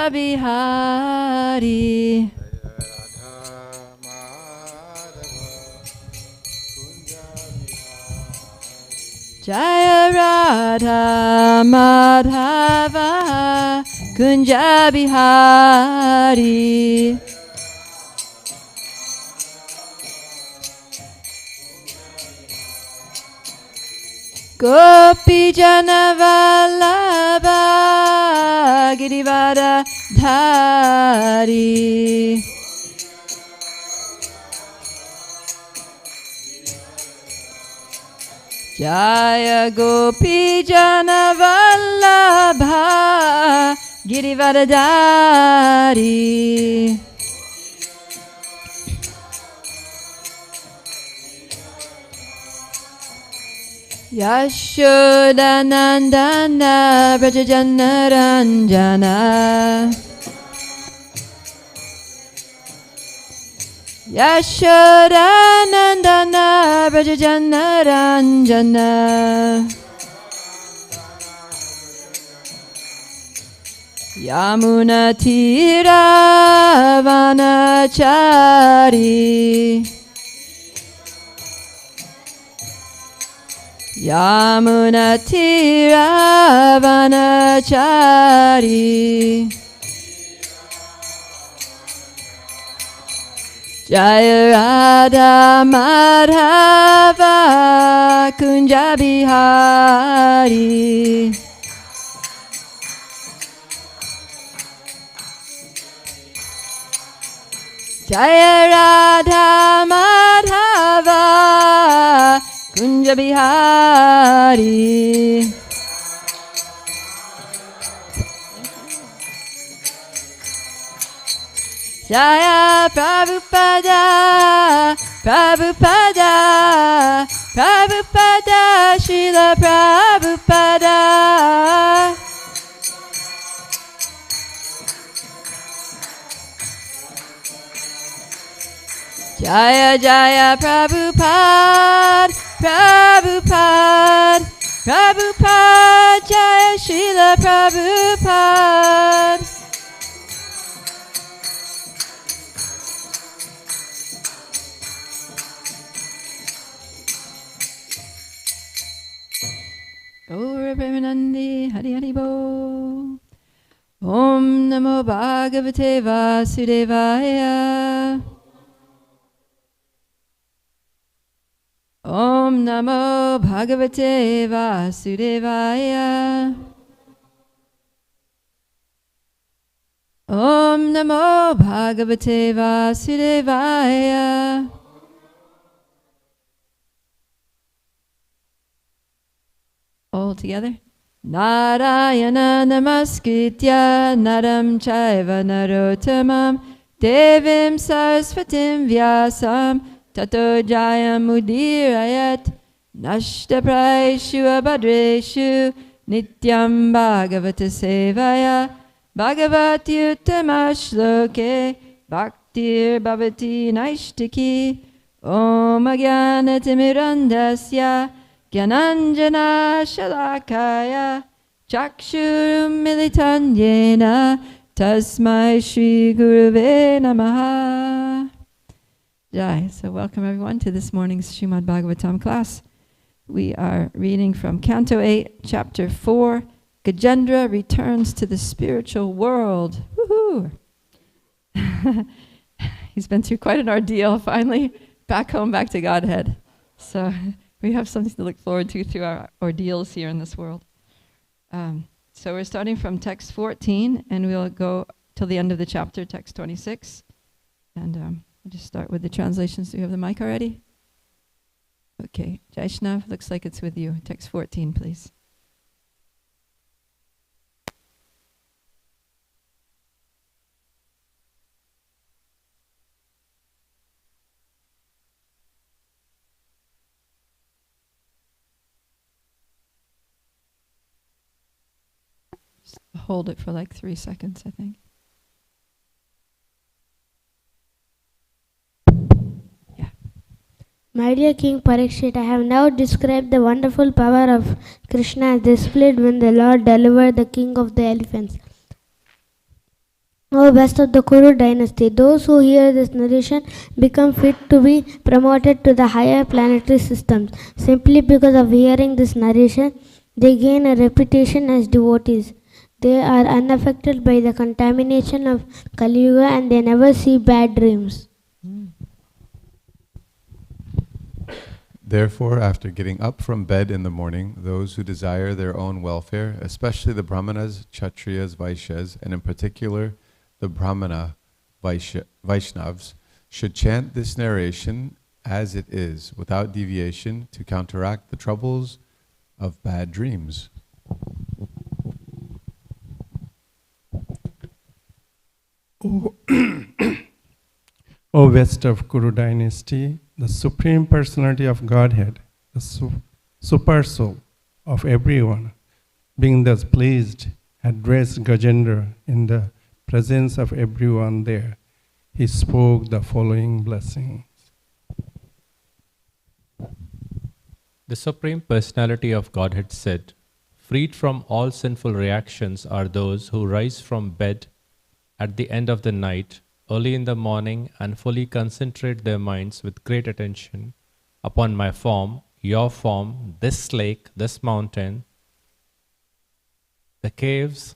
Bihari. Jaya Radha Madhava Kunja Bihari. Gopi Jana Vallabha Girivara Dhari. Jaya Gopi Jana Vallabha Girivara Dhari. Yashoda Nandana Brajajana Ranjana. Yashoda Nandana Brajajana Ranjana. Yamuna Tira Vanachari. Yamuna Tira Vanachari. Jaya Radha Madhava Kunja Bihari. Jaya Radha Madhava Kunja Bihari. Jaya Prabhupada, Prabhupada, Prabhupada, Srila Prabhupada. Jaya Jaya Prabhupada, Prabhupada, Prabhupada, Jaya Srila Prabhupada. Gaura Premanandi Hari Hari Bo. Om Namo Bhagavate Vasudevaya. Om Namo Bhagavate Vasudevaya. Om Namo Bhagavate Vasudevaya. All together. Narayana Namaskritya Naram Chaiva Narottamam Devim Saraswatim Vyasam Tato Jayam Udirayat Nashtapraishu Abhadreshu Nityam Bhagavata Sevaya Bhagavati Uttama Shloke Bhaktir Bhavati Naishtiki Om Agyanatimirandasya Gyananjana Shalakaya Chakshurum Militanyena Tasmai Shri Guruve Namaha. Jai. So welcome everyone to this morning's Srimad Bhagavatam class. We are reading from Canto 8, Chapter 4. Gajendra returns to the spiritual world. Woohoo! He's been through quite an ordeal, finally back home, back to Godhead. So we have something to look forward to through our ordeals here in this world. So we're starting from text 14, and we'll go till the end of the chapter, text 26. And we'll just start with the translations. Do you have the mic already? Okay. Jaishnav, looks like it's with you. Text 14, please. Hold it for like 3 seconds, I think. Yeah. My dear King Parikshit, I have now described the wonderful power of Krishna as displayed when the Lord delivered the king of the elephants. O best of the Kuru dynasty, those who hear this narration become fit to be promoted to the higher planetary systems. Simply because of hearing this narration, they gain a reputation as devotees. They are unaffected by the contamination of Kali Yuga and they never see bad dreams. Therefore, after getting up from bed in the morning, those who desire their own welfare, especially the Brahmanas, Kshatriyas, Vaishyas, and in particular the Brahmana Vaishnavas, should chant this narration as it is, without deviation, to counteract the troubles of bad dreams. O West of Kuru dynasty, the Supreme Personality of Godhead, the Super Soul of everyone, being thus pleased, addressed Gajendra in the presence of everyone there. He spoke the following blessings. The Supreme Personality of Godhead said, "Freed from all sinful reactions are those who rise from bed at the end of the night, early in the morning, and fully concentrate their minds with great attention upon my form, your form, this lake, this mountain, the caves,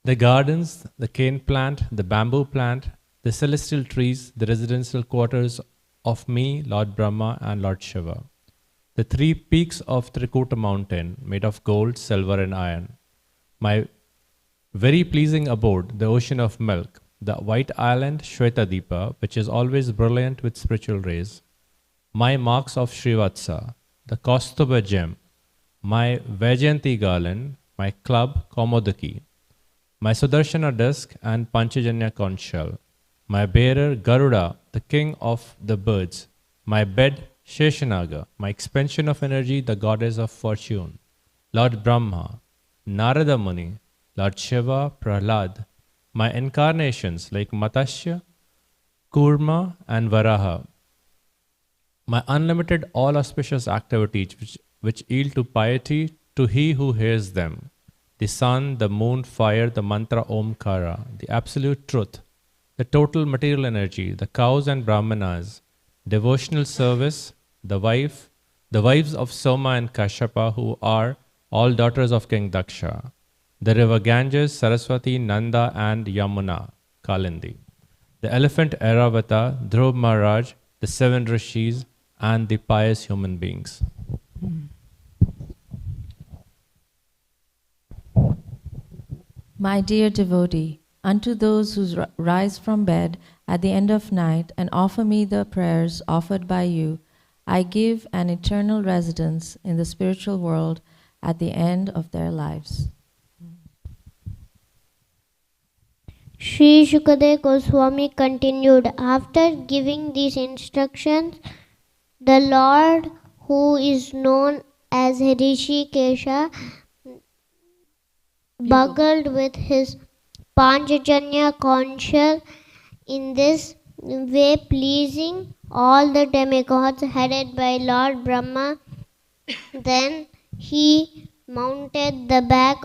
the gardens, the cane plant, the bamboo plant, the celestial trees, the residential quarters of me, Lord Brahma, and Lord Shiva, the 3 peaks of Trikuta mountain made of gold, silver, and iron, my very pleasing abode, the ocean of milk, the white island Shwetadipa, which is always brilliant with spiritual rays, my marks of Srivatsa, the Kaustuba gem, my Vajayanti garland, my club Kaumodaki, my Sudarshana disc and Panchajanya conch shell, my bearer Garuda, the king of the birds, my bed Sheshanaga, my expansion of energy, the goddess of fortune, Lord Brahma, Narada Muni, Lord Shiva, Prahlad, my incarnations like Matsya, Kurma, and Varaha, my unlimited all auspicious activities which yield to piety to he who hears them, the sun, the moon, fire, the mantra Omkara, the absolute truth, the total material energy, the cows and brahmanas, devotional service, the wives of Soma and Kashyapa, who are all daughters of King Daksha, the river Ganges, Saraswati, Nanda, and Yamuna, Kalindi, the elephant Airavata, Dhruv Maharaj, the 7 rishis, and the pious human beings. My dear devotee, unto those who rise from bed at the end of night and offer me the prayers offered by you, I give an eternal residence in the spiritual world at the end of their lives. Sri Shukadeva Goswami continued, after giving these instructions, the Lord, who is known as Hrishikesha, bugled with his Panchajanya conch shell in this way, pleasing all the demigods headed by Lord Brahma. Then he mounted the back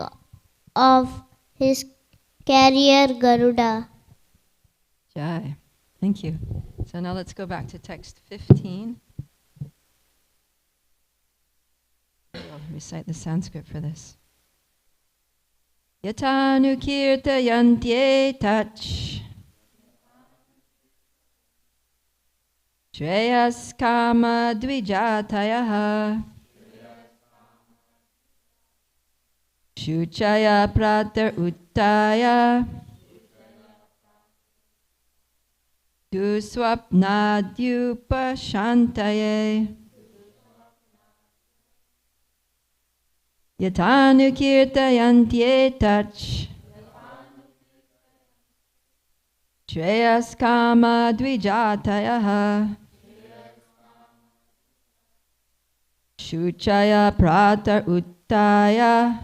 of his carrier Garuda. Jai. Thank you. So now let's go back to text 15. I'll recite the Sanskrit for this. Yatanukirtayantie tach Shreyas kama dvijatayaha Shuchaya pratar uttaya Duswapnadyupashantaye Yatanukirtayantyetach Shreyas kama dvijatayaha Shuchaya pratar uttaya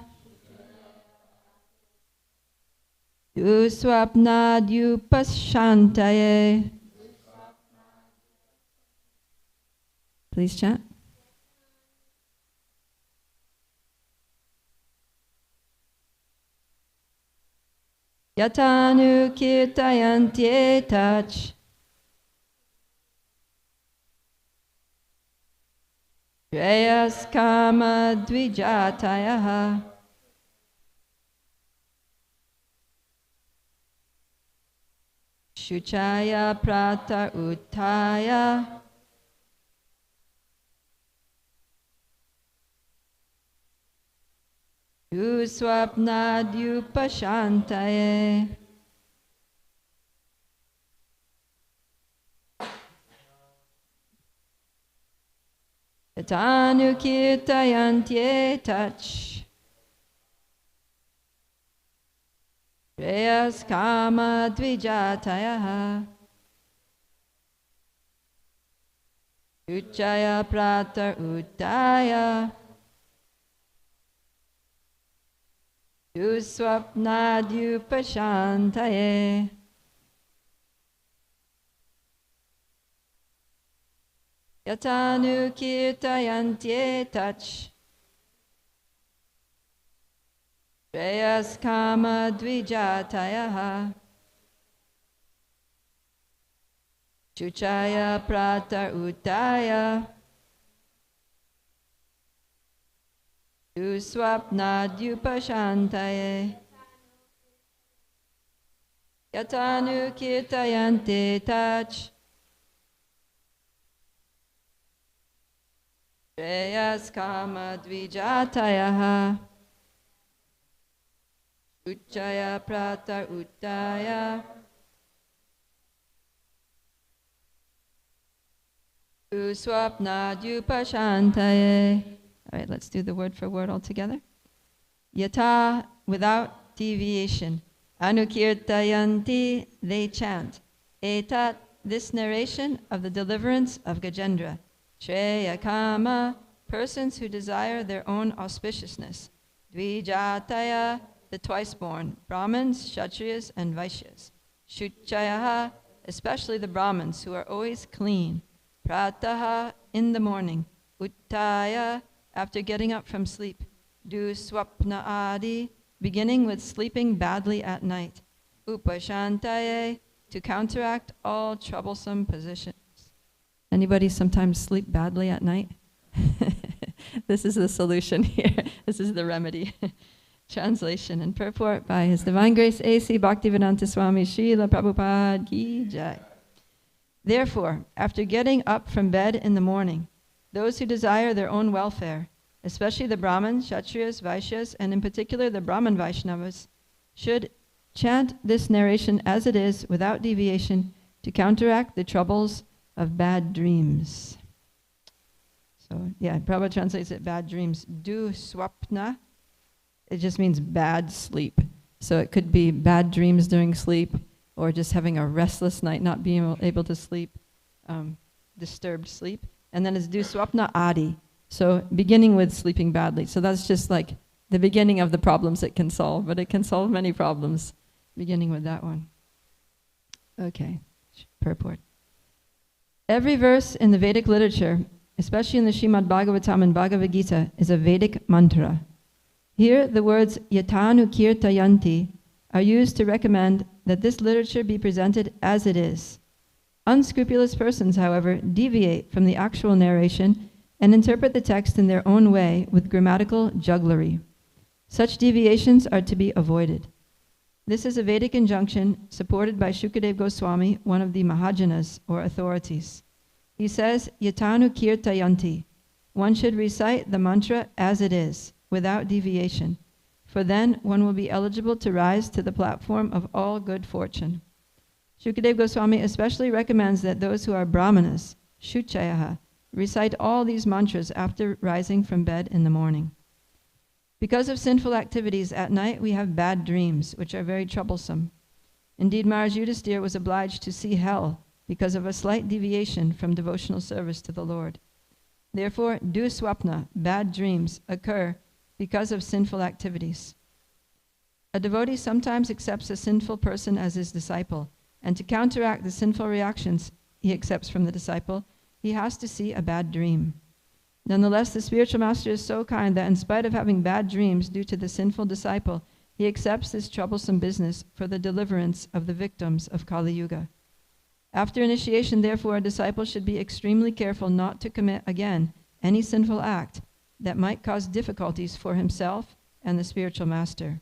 Duswapnadyupashantaye. Please chant. Yatanu kirtayanti tach. Shreyas kama dvijatayaha. Shuchaya prata uttaya. Swapnadyupashantaye. Yatanu kirtayanti tach. Shreyas kama dvijatayaha. Uchaya prata uttaya. Swapnadyupashantaye. Yatanu kirtayanti tach. Shreyas kama dvijatayaha. Chuchaya prata uttaya. Swapnadyupashantaye. Yatanu kirtayanti tach. Shreyas kama dvijatayaha. Uchaya prata uttaya. Swapnadyupashantaye. All right, let's do the word for word all together. Yata, without deviation. Anukirtayanti, they chant. Etat, this narration of the deliverance of Gajendra. Shreya kama, persons who desire their own auspiciousness. Dvijataya, the twice-born, Brahmins, Kshatriyas, and Vaishyas. Shuchayaha, especially the Brahmins who are always clean. Prataha, in the morning. Uttaya, after getting up from sleep. Do swapna adi, beginning with sleeping badly at night. Upashantaye, to counteract all troublesome positions. Anybody sometimes sleep badly at night? This is the solution here. This is the remedy. Translation and purport by His Divine Grace A.C. Bhaktivedanta Swami Srila Prabhupada Ki Jai. Therefore, after getting up from bed in the morning, those who desire their own welfare, especially the Brahmins, Kshatriyas, Vaishyas, and in particular the Brahman Vaishnavas, should chant this narration as it is without deviation to counteract the troubles of bad dreams. So, yeah, Prabhupada translates it bad dreams. Du swapna, it just means bad sleep. So it could be bad dreams during sleep, or just having a restless night, not being able to sleep, disturbed sleep. And then it's du swapna adi, so beginning with sleeping badly. So that's just like the beginning of the problems it can solve, but it can solve many problems, beginning with that one. Okay, purport. Every verse in the Vedic literature, especially in the Srimad Bhagavatam and Bhagavad Gita, is a Vedic mantra. Here, the words yatanu kirtayanti are used to recommend that this literature be presented as it is. Unscrupulous persons, however, deviate from the actual narration and interpret the text in their own way with grammatical jugglery. Such deviations are to be avoided. This is a Vedic injunction supported by Shukadeva Goswami, one of the Mahajanas, or authorities. He says, yatanu kirtayanti. One should recite the mantra as it is, without deviation, for then one will be eligible to rise to the platform of all good fortune. Shukadeva Goswami especially recommends that those who are brahmanas, shuchayaha, recite all these mantras after rising from bed in the morning. Because of sinful activities at night, we have bad dreams, which are very troublesome. Indeed, Maharaj Yudhisthira was obliged to see hell because of a slight deviation from devotional service to the Lord. Therefore, duswapna, bad dreams, occur because of sinful activities. A devotee sometimes accepts a sinful person as his disciple, and to counteract the sinful reactions he accepts from the disciple, he has to see a bad dream. Nonetheless, the spiritual master is so kind that in spite of having bad dreams due to the sinful disciple, He accepts this troublesome business for the deliverance of the victims of Kali Yuga. After initiation, therefore, a disciple should be extremely careful not to commit again any sinful act that might cause difficulties for himself and the spiritual master.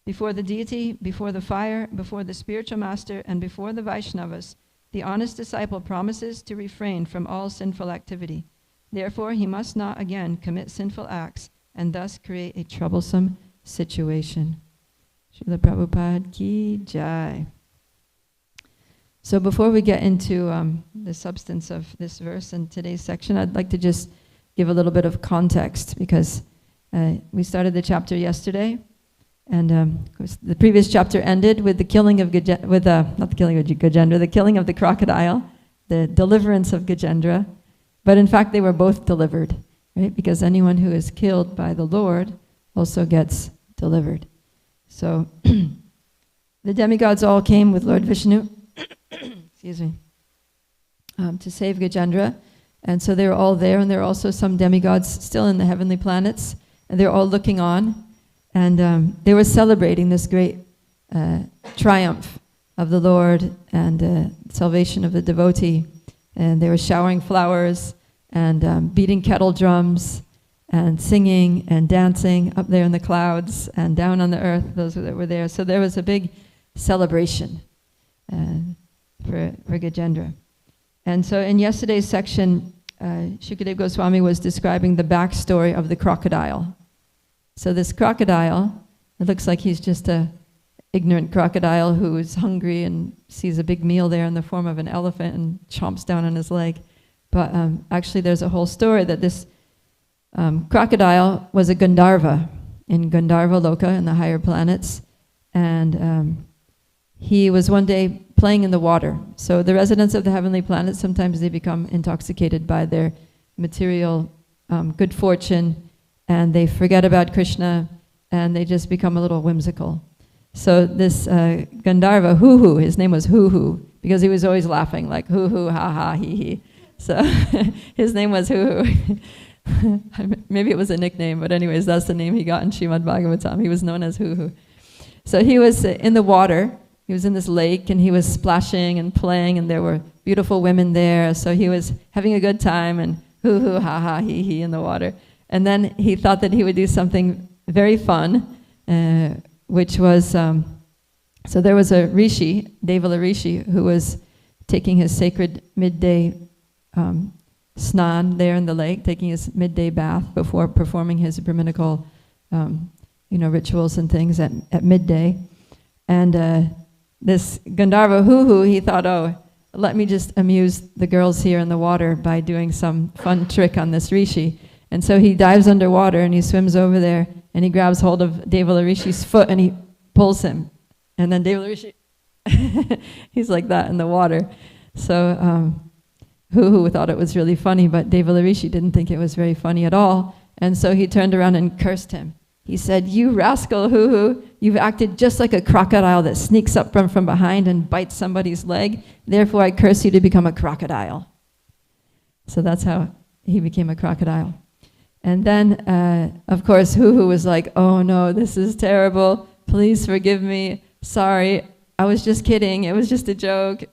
Before the deity, before the fire, before the spiritual master, and before the Vaishnavas, the honest disciple promises to refrain from all sinful activity. Therefore, he must not again commit sinful acts and thus create a troublesome situation. Srila Prabhupada ki jai. So before we get into the substance of this verse and today's section, I'd like to just give a little bit of context, because we started the chapter yesterday, and of course the previous chapter ended with the killing of Gajendra, the killing of the crocodile, the deliverance of Gajendra. But in fact, they were both delivered, right? Because anyone who is killed by the Lord also gets delivered. So the demigods all came with Lord Vishnu, excuse me, to save Gajendra. And so they were all there, and there are also some demigods still in the heavenly planets, and they're all looking on, and they were celebrating this great triumph of the Lord and salvation of the devotee. And they were showering flowers and beating kettle drums and singing and dancing up there in the clouds and down on the earth, those that were there. So there was a big celebration for Gajendra. And so in yesterday's section, Shukadeva Goswami was describing the backstory of the crocodile. So this crocodile, it looks like he's just a ignorant crocodile who is hungry and sees a big meal there in the form of an elephant and chomps down on his leg. But actually there's a whole story that this crocodile was a Gandharva in Gandharva Loka in the higher planets. And he was one day playing in the water. So the residents of the heavenly planets, sometimes they become intoxicated by their material good fortune, and they forget about Krishna, and they just become a little whimsical. So this Gandharva, Hoo-Hoo, his name was Hoo-Hoo, because he was always laughing, like hoo-hoo, ha-ha, hee-hee. So his name was Hoo-Hoo. Maybe it was a nickname, but anyways, that's the name he got in Srimad Bhagavatam. He was known as Hoo-Hoo. So he was in the water. He was in this lake, and he was splashing and playing, and there were beautiful women there. So he was having a good time, and hoo-hoo, ha-ha, hee-hee in the water. And then he thought that he would do something very fun, which was, so there was a rishi, Devala Rishi, who was taking his sacred midday snan there in the lake, taking his midday bath before performing his Brahminical rituals and things at midday. And this Gandharva Hoo-Hoo, he thought, oh, let me just amuse the girls here in the water by doing some fun trick on this rishi. And so he dives underwater and he swims over there and he grabs hold of Devala Rishi's foot and he pulls him. And then Devala Rishi, he's like that in the water. So Hoo-Hoo thought it was really funny, but Devala Rishi didn't think it was very funny at all. And so he turned around and cursed him. He said, "You rascal Hoo-Hoo, you've acted just like a crocodile that sneaks up from behind and bites somebody's leg. Therefore, I curse you to become a crocodile." So that's how he became a crocodile. And then, of course, Hoo-Hoo was like, "Oh no, this is terrible. Please forgive me. Sorry, I was just kidding. It was just a joke.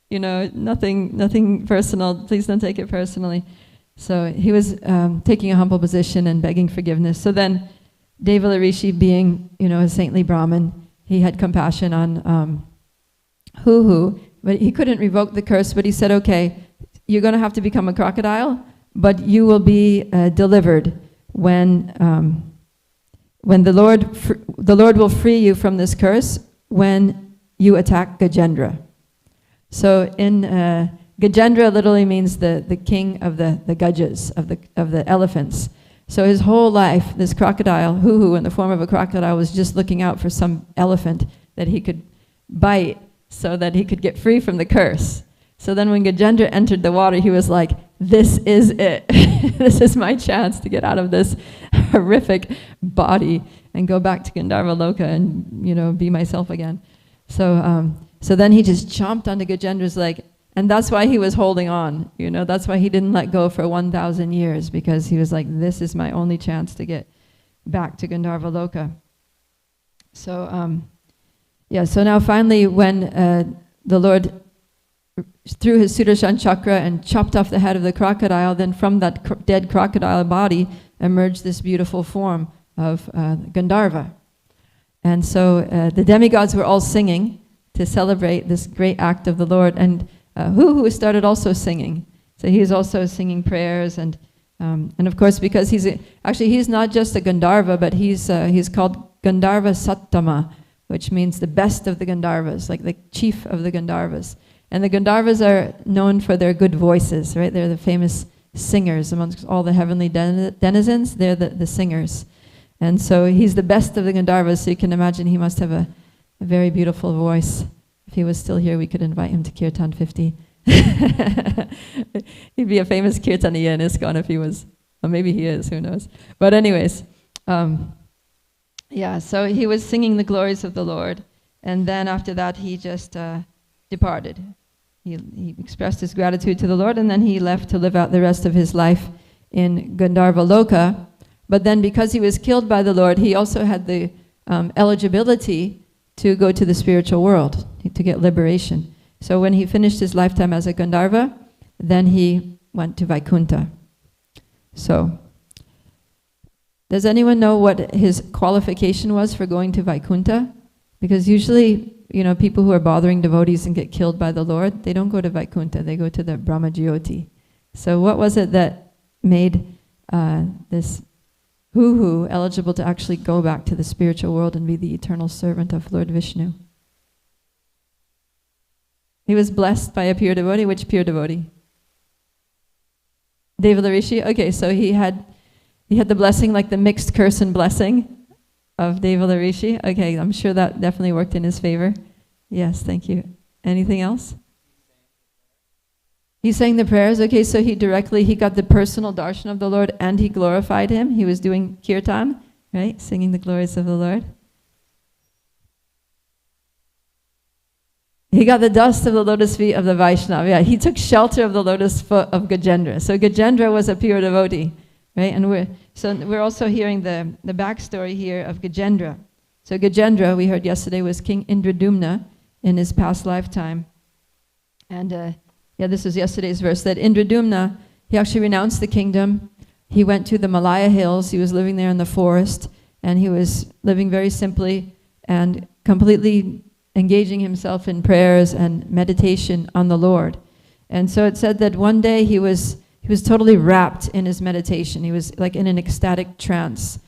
Nothing personal. Please don't take it personally." So he was taking a humble position and begging forgiveness. So then Devala Rishi, being, a saintly Brahmin, he had compassion on Hoo-Hoo, but he couldn't revoke the curse, but he said, "Okay, you're going to have to become a crocodile, but you will be delivered when the Lord will free you from this curse when you attack Gajendra." So in Gajendra literally means the king of the Gajas, of the elephants. So his whole life, this crocodile, Hoo-Hoo, in the form of a crocodile, was just looking out for some elephant that he could bite so that he could get free from the curse. So then when Gajendra entered the water, he was like, "This is it. This is my chance to get out of this horrific body and go back to Gandharva Loka and, be myself again." So then he just chomped onto Gajendra's leg. And that's why he was holding on, that's why he didn't let go for 1,000 years, because he was like, this is my only chance to get back to Gandharva Loka. So, so now finally when the Lord threw his Sudarshan chakra and chopped off the head of the crocodile, then from that dead crocodile body emerged this beautiful form of Gandharva. And so the demigods were all singing to celebrate this great act of the Lord. And Hu started also singing. So he's also singing prayers. And of course, because he's not just a Gandharva, but he's called Gandharva Sattama, which means the best of the Gandharvas, like the chief of the Gandharvas. And the Gandharvas are known for their good voices, right? They're the famous singers amongst all the heavenly denizens. They're the singers. And so he's the best of the Gandharvas, so you can imagine he must have a very beautiful voice. If he was still here, we could invite him to Kirtan 50. He'd be a famous Kirtaniya in ISKCON if he was. Or maybe he is, who knows. But anyways, so he was singing the glories of the Lord. And then after that, he just departed. He expressed his gratitude to the Lord, and then he left to live out the rest of his life in Gandharva Loka. But then because he was killed by the Lord, he also had the eligibility to go to the spiritual world, to get liberation. So when he finished his lifetime as a Gandharva, then he went to Vaikuntha. So, does anyone know what his qualification was for going to Vaikuntha? Because usually, people who are bothering devotees and get killed by the Lord, they don't go to Vaikuntha, they go to the Brahmajyoti. So what was it that made this Hu eligible to actually go back to the spiritual world and be the eternal servant of Lord Vishnu? He was blessed by a pure devotee. Which pure devotee? Devala Rishi? Okay, so he had the blessing, like the mixed curse and blessing of Devala Rishi. Okay, I'm sure that definitely worked in his favor. Yes, thank you. Anything else? He sang the prayers. Okay, so he got the personal darshan of the Lord and he glorified him. He was doing kirtan, right? Singing the glories of the Lord. He got the dust of the lotus feet of the Vaishnava. Yeah, he took shelter of the lotus foot of Gajendra. So Gajendra was a pure devotee, right? And we're also hearing the backstory here of Gajendra. So Gajendra, we heard yesterday, was King Indradumna in his past lifetime. And this was yesterday's verse, that Indradumna, he actually renounced the kingdom. He went to the Malaya hills. He was living there in the forest. And he was living very simply and completely engaging himself in prayers and meditation on the Lord. And so it said that one day he was totally wrapped in his meditation. He was like in an ecstatic trance,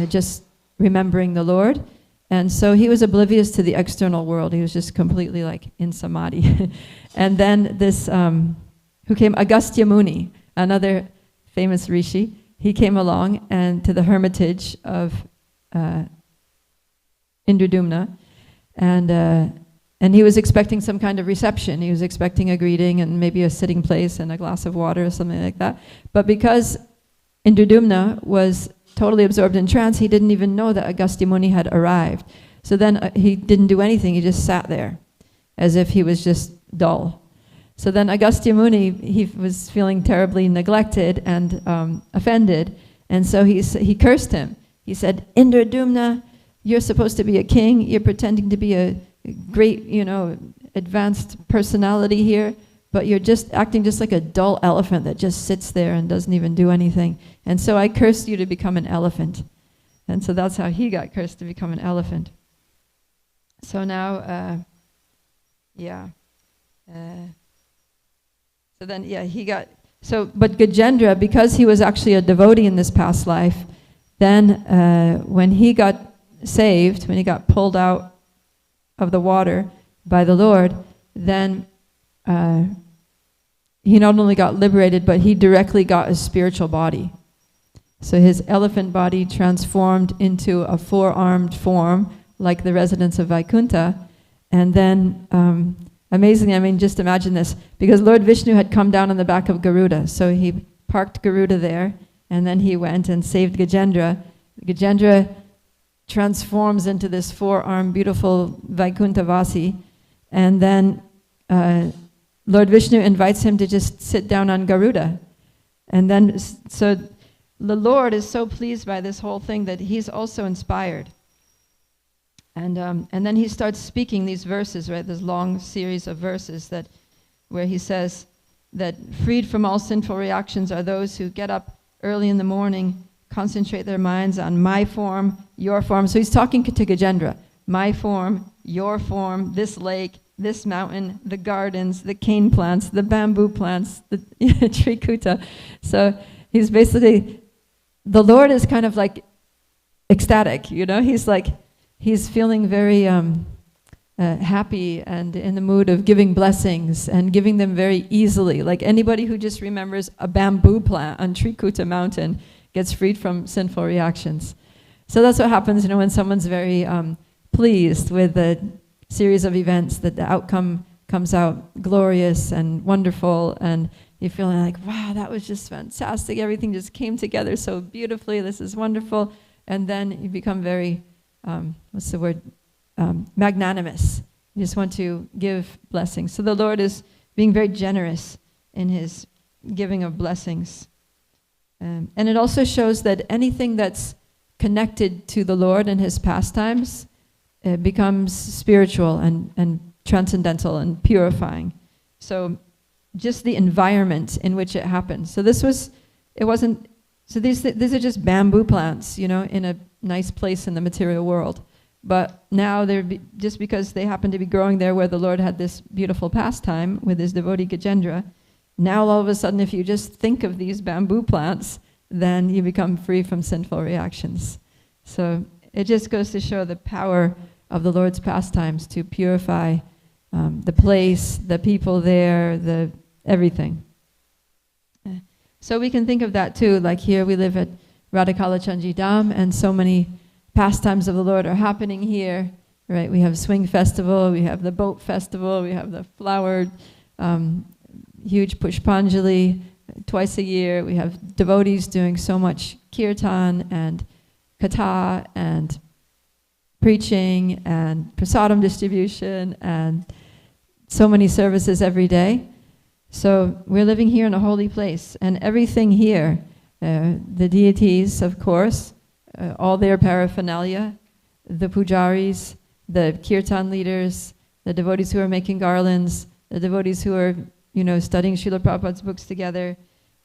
just remembering the Lord. And so he was oblivious to the external world. He was just completely like in samadhi. And then this, who came, Agastya Muni, another famous rishi, he came along and to the hermitage of Indradumna. And he was expecting some kind of reception. He was expecting a greeting and maybe a sitting place and a glass of water or something like that. But because Indradumna was totally absorbed in trance, he didn't even know that Agastya Muni had arrived. So then he didn't do anything. He just sat there as if he was just dull. So then Agastya Muni, he was feeling terribly neglected and offended. And so he cursed him. He said, Indradumna, you're supposed to be a king. You're pretending to be a great, advanced personality here, but you're just acting just like a dull elephant that just sits there and doesn't even do anything. And so I cursed you to become an elephant. And so that's how he got cursed, to become an elephant. So now, but Gajendra, because he was actually a devotee in this past life, then when he got saved, when he got pulled out of the water by the Lord, then he not only got liberated, but he directly got a spiritual body. So his elephant body transformed into a four-armed form, like the residents of Vaikuntha. And then, amazingly, just imagine this, because Lord Vishnu had come down on the back of Garuda. So he parked Garuda there, and then he went and saved Gajendra. Gajendra transforms into this four-armed, beautiful Vaikuntha Vasi, and then Lord Vishnu invites him to just sit down on Garuda. And then, so the Lord is so pleased by this whole thing that he's also inspired. And then he starts speaking these verses, right? This long series of verses where he says that freed from all sinful reactions are those who get up early in the morning, concentrate their minds on my form, your form. So he's talking to Gajendra. My form, your form, this lake, this mountain, the gardens, the cane plants, the bamboo plants, the Trikuta. So he's basically, the Lord is kind of like ecstatic, you know? He's feeling very happy and in the mood of giving blessings and giving them very easily. Like anybody who just remembers a bamboo plant on Trikuta mountain gets freed from sinful reactions. So that's what happens, you know, when someone's very pleased with a series of events, that the outcome comes out glorious and wonderful, and you feel like, wow, that was just fantastic. Everything just came together so beautifully. This is wonderful. And then you become very, magnanimous. You just want to give blessings. So the Lord is being very generous in his giving of blessings. And it also shows that anything that's connected to the Lord and his pastimes becomes spiritual and transcendental and purifying. So just the environment in which it happens. So these are just bamboo plants, you know, in a nice place in the material world. But now just because they happen to be growing there where the Lord had this beautiful pastime with his devotee Gajendra, now all of a sudden if you just think of these bamboo plants, then you become free from sinful reactions. So it just goes to show the power of the Lord's pastimes to purify the place, the people there, everything. So we can think of that too, like here we live at Radhakala Chanji Dham, and so many pastimes of the Lord are happening here, right? We have Swing Festival, we have the Boat Festival, we have the flower, huge Pushpanjali twice a year. We have devotees doing so much kirtan and katha and preaching and prasadam distribution and so many services every day. So we're living here in a holy place, and everything here, the deities, of course, all their paraphernalia, the pujaris, the kirtan leaders, the devotees who are making garlands, the devotees who are, you know, studying Srila Prabhupada's books together,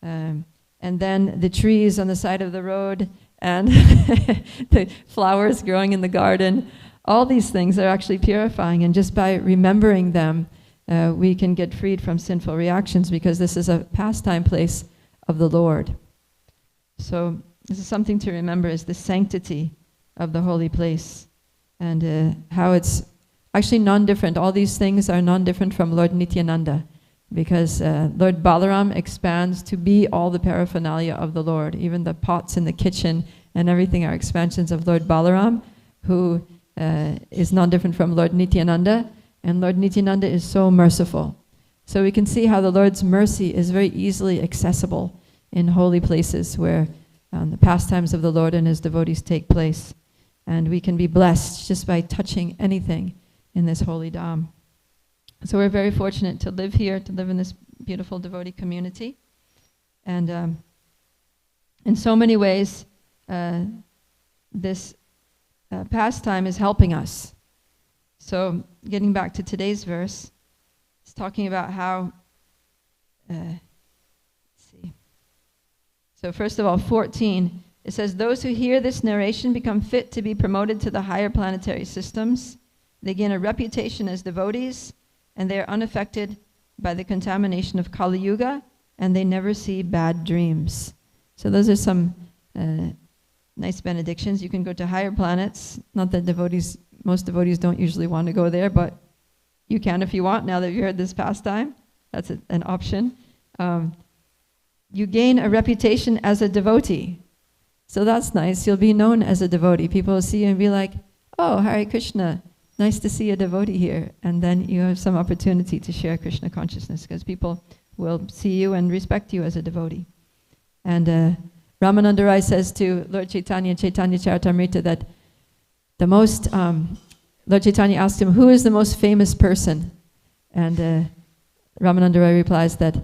and then the trees on the side of the road, and the flowers growing in the garden. All these things are actually purifying, and just by remembering them, we can get freed from sinful reactions, because this is a pastime place of the Lord. So this is something to remember, is the sanctity of the holy place, and how it's actually non-different. All these things are non-different from Lord Nityananda, because Lord Balaram expands to be all the paraphernalia of the Lord. Even the pots in the kitchen and everything are expansions of Lord Balaram, who is non-different from Lord Nityananda. And Lord Nityananda is so merciful. So we can see how the Lord's mercy is very easily accessible in holy places where the pastimes of the Lord and his devotees take place. And we can be blessed just by touching anything in this holy dham. So we're very fortunate to live here, to live in this beautiful devotee community. And in so many ways, this pastime is helping us. So getting back to today's verse, it's talking about how, let's see. So first of all, 14, it says, those who hear this narration become fit to be promoted to the higher planetary systems. They gain a reputation as devotees, and they are unaffected by the contamination of Kali Yuga, and they never see bad dreams. So those are some nice benedictions. You can go to higher planets. Not that most devotees don't usually want to go there, but you can if you want, now that you heard this pastime. That's an option. You gain a reputation as a devotee. So that's nice. You'll be known as a devotee. People will see you and be like, oh, Hare Krishna, nice to see a devotee here. And then you have some opportunity to share Krishna consciousness, because people will see you and respect you as a devotee. And Ramananda Rai says to Lord Chaitanya, Chaitanya Charitamrita, that the most, Lord Chaitanya asked him, who is the most famous person? And Ramananda Rai replies that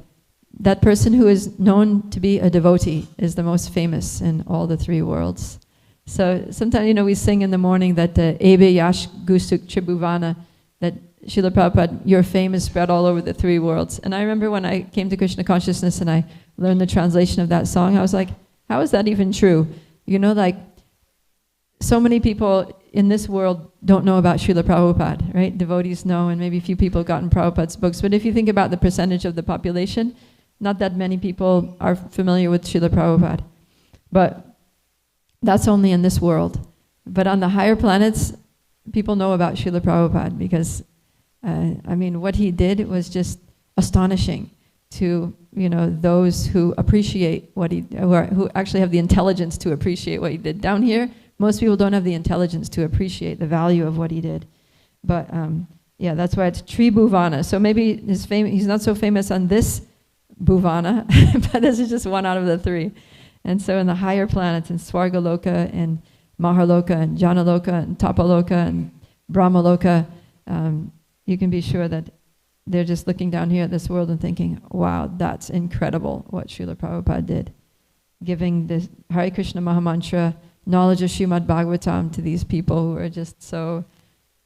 that person who is known to be a devotee is the most famous in all the three worlds. So sometimes, we sing in the morning that Ebe Yash Gusuk Tribhuvana, that Srila Prabhupada, your fame is spread all over the three worlds. And I remember when I came to Krishna consciousness and I learned the translation of that song, I was like, how is that even true? So many people in this world don't know about Srila Prabhupada, right? Devotees know, and maybe a few people have gotten Prabhupada's books. But if you think about the percentage of the population, not that many people are familiar with Srila Prabhupada. But that's only in this world. But on the higher planets, people know about Srila Prabhupada because, what he did was just astonishing to, those who appreciate what who actually have the intelligence to appreciate what he did. Down here, most people don't have the intelligence to appreciate the value of what he did. But that's why it's Tribhuvana. So maybe he's not so famous on this Bhuvana, but this is just one out of the three. And so in the higher planets, in Swargaloka and Maharloka and Janaloka and Tapaloka and Brahmaloka, you can be sure that they're just looking down here at this world and thinking, wow, that's incredible what Srila Prabhupada did. Giving this Hare Krishna Mahamantra, knowledge of Srimad Bhagavatam to these people who are just so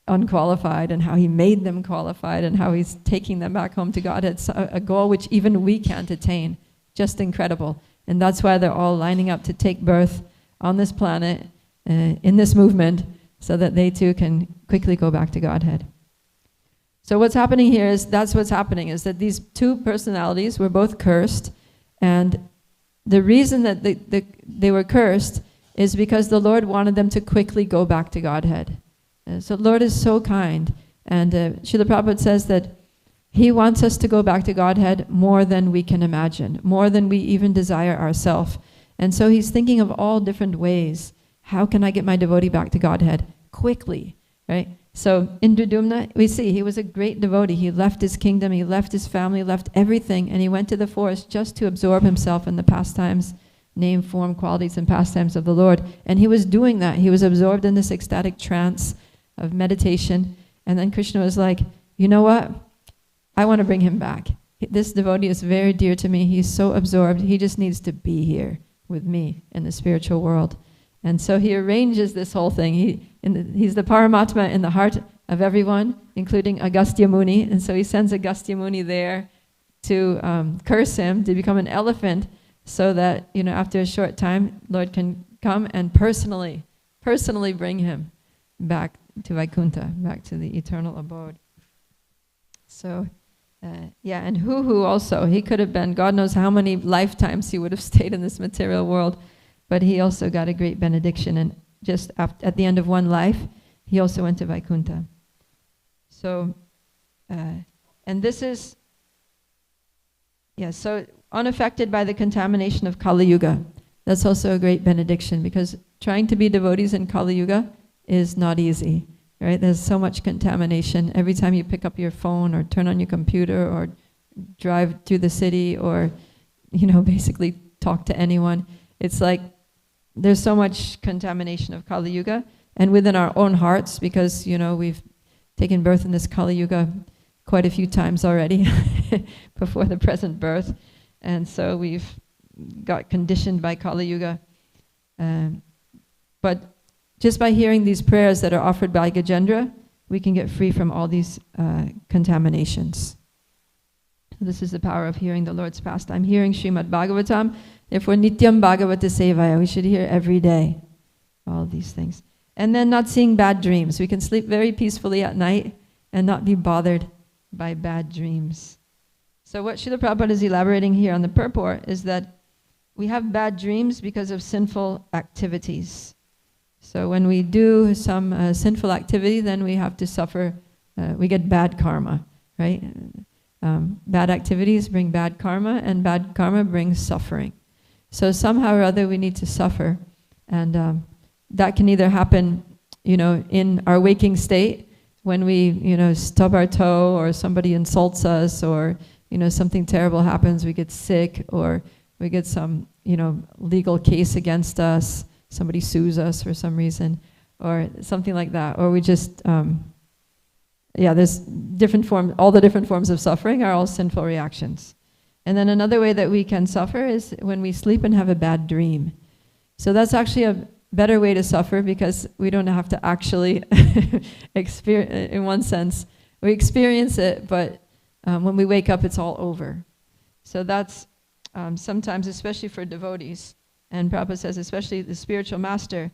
unqualified, and how he made them qualified, and how he's taking them back home to God. It's a goal which even we can't attain. Just incredible. And that's why they're all lining up to take birth on this planet, in this movement, so that they too can quickly go back to Godhead. So what's happening here is, that's what's happening, is that these two personalities were both cursed, and the reason that they were cursed is because the Lord wanted them to quickly go back to Godhead. So Lord is so kind, and Srila Prabhupada says that he wants us to go back to Godhead more than we can imagine, more than we even desire ourselves. And so he's thinking of all different ways. How can I get my devotee back to Godhead quickly, right? So in Dudumna, we see he was a great devotee. He left his kingdom, he left his family, left everything, and he went to the forest just to absorb himself in the pastimes, name, form, qualities, and pastimes of the Lord. And he was doing that. He was absorbed in this ecstatic trance of meditation. And then Krishna was like, you know what? I want to bring him back. This devotee is very dear to me. He's so absorbed. He just needs to be here with me in the spiritual world. And so he arranges this whole thing. He's the Paramatma in the heart of everyone, including Agastya Muni. And so he sends Agastya Muni there to curse him, to become an elephant, so that, after a short time, Lord can come and personally bring him back to Vaikuntha, back to the eternal abode. So, and Hu also, he could have been, God knows how many lifetimes he would have stayed in this material world, but he also got a great benediction, and just at the end of one life, he also went to Vaikuntha. So, and this is, so unaffected by the contamination of Kali Yuga. That's also a great benediction, because trying to be devotees in Kali Yuga is not easy, right? There's so much contamination. Every time you pick up your phone or turn on your computer or drive through the city or, basically talk to anyone, it's like there's so much contamination of Kali Yuga. And within our own hearts, because, we've taken birth in this Kali Yuga quite a few times already before the present birth. And so we've got conditioned by Kali Yuga. But just by hearing these prayers that are offered by Gajendra, we can get free from all these contaminations. This is the power of hearing the Lord's pastime. Hearing Srimad Bhagavatam, therefore Nityam Bhagavata Sevaya, we should hear every day all these things. And then not seeing bad dreams. We can sleep very peacefully at night and not be bothered by bad dreams. So what Srila Prabhupada is elaborating here on the purport is that we have bad dreams because of sinful activities. So when we do some sinful activity, then we have to suffer, we get bad karma, right? Bad activities bring bad karma, and bad karma brings suffering. So somehow or other we need to suffer, and that can either happen, in our waking state, when we, stub our toe, or somebody insults us, or, something terrible happens, we get sick, or we get some, legal case against us, somebody sues us for some reason, or something like that, or we just, there's different forms, all the different forms of suffering are all sinful reactions. And then another way that we can suffer is when we sleep and have a bad dream. So that's actually better way to suffer because we don't have to actually experience, in one sense, we experience it, but when we wake up, it's all over. So that's sometimes, especially for devotees, and Prabhupada says, especially the spiritual master,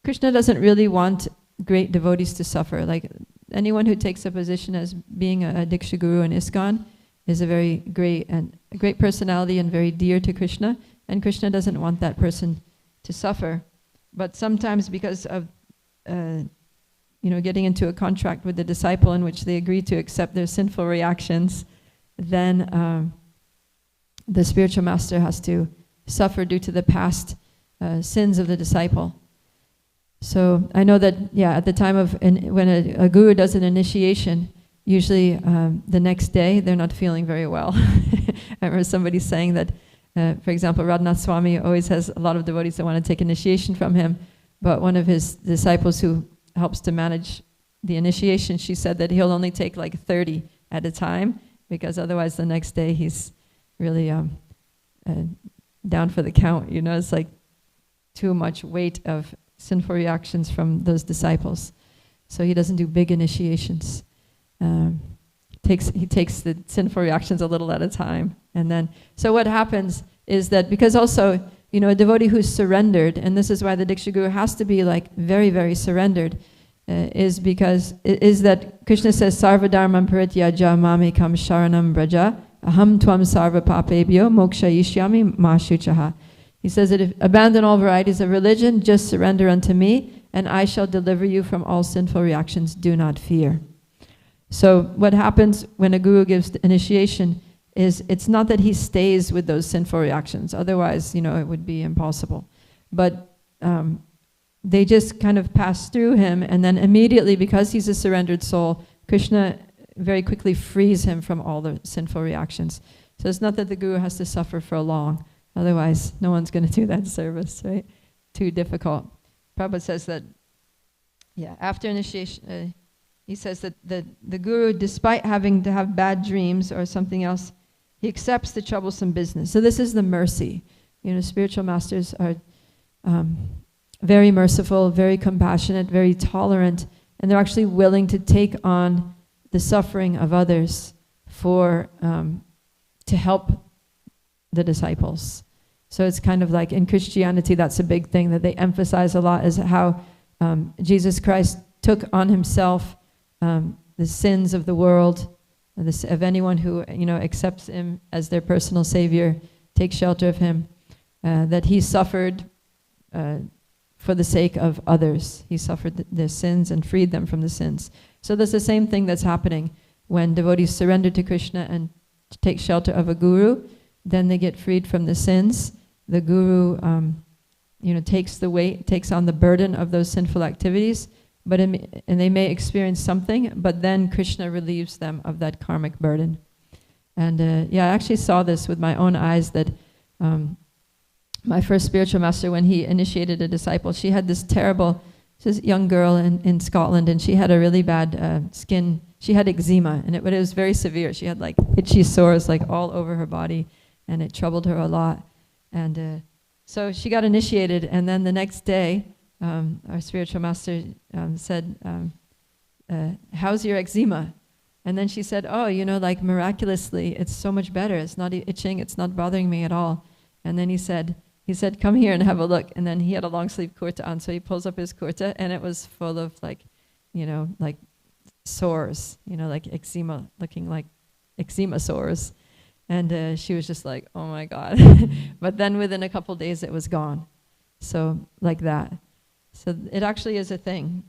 Krishna doesn't really want great devotees to suffer. Like anyone who takes a position as being a Diksha Guru in ISKCON is a very great personality and very dear to Krishna, and Krishna doesn't want that person to suffer. But sometimes because of getting into a contract with the disciple in which they agree to accept their sinful reactions, then the spiritual master has to suffer due to the past sins of the disciple. So I know that, at the time of, when a guru does an initiation, usually the next day they're not feeling very well. I remember somebody saying that, for example, Radhanath Swami always has a lot of devotees that want to take initiation from him, but one of his disciples who helps to manage the initiation, she said that he'll only take like 30 at a time, because otherwise the next day he's really down for the count. It's like too much weight of sinful reactions from those disciples. So he doesn't do big initiations. He takes the sinful reactions a little at a time. And then, so what happens is that, because also, a devotee who's surrendered, and this is why the Diksha Guru has to be like very, very surrendered, is that Krishna says, Sarva dharmam parityaja mamekam sharanam braja aham tvam sarva papebhyo moksha yishyami ma shuchaha. He says that if abandon all varieties of religion, just surrender unto me, and I shall deliver you from all sinful reactions. Do not fear. So what happens when a guru gives the initiation is, it's not that he stays with those sinful reactions. Otherwise, it would be impossible. But they just kind of pass through him, and then immediately, because he's a surrendered soul, Krishna very quickly frees him from all the sinful reactions. So it's not that the guru has to suffer for long. Otherwise, no one's going to do that service, right? Too difficult. Prabhupada says that, after initiation, he says that the guru, despite having to have bad dreams or something else, he accepts the troublesome business. So this is the mercy. Spiritual masters are very merciful, very compassionate, very tolerant, and they're actually willing to take on the suffering of others to help the disciples. So it's kind of like in Christianity, that's a big thing that they emphasize a lot, is how Jesus Christ took on himself the sins of the world, of anyone who accepts him as their personal savior, takes shelter of him, that he suffered for the sake of others. He suffered their sins and freed them from the sins. So there's the same thing that's happening when devotees surrender to Krishna and take shelter of a guru. Then they get freed from the sins. The guru, takes the weight, takes on the burden of those sinful activities, and they may experience something, but then Krishna relieves them of that karmic burden. And I actually saw this with my own eyes, that my first spiritual master, when he initiated a disciple, she had this young girl in Scotland, and she had a really bad skin. She had eczema, but it was very severe. She had like itchy sores like all over her body, and it troubled her a lot. And so she got initiated, and then the next day, our spiritual master said, how's your eczema? And then she said, like miraculously, it's so much better. It's not itching, it's not bothering me at all. And then he said, come here and have a look. And then he had a long sleeve kurta on, so he pulls up his kurta, and it was full of like sores, like eczema, looking like eczema sores. And she was just like, oh my God. But then within a couple days it was gone. So like that. So it actually is a thing,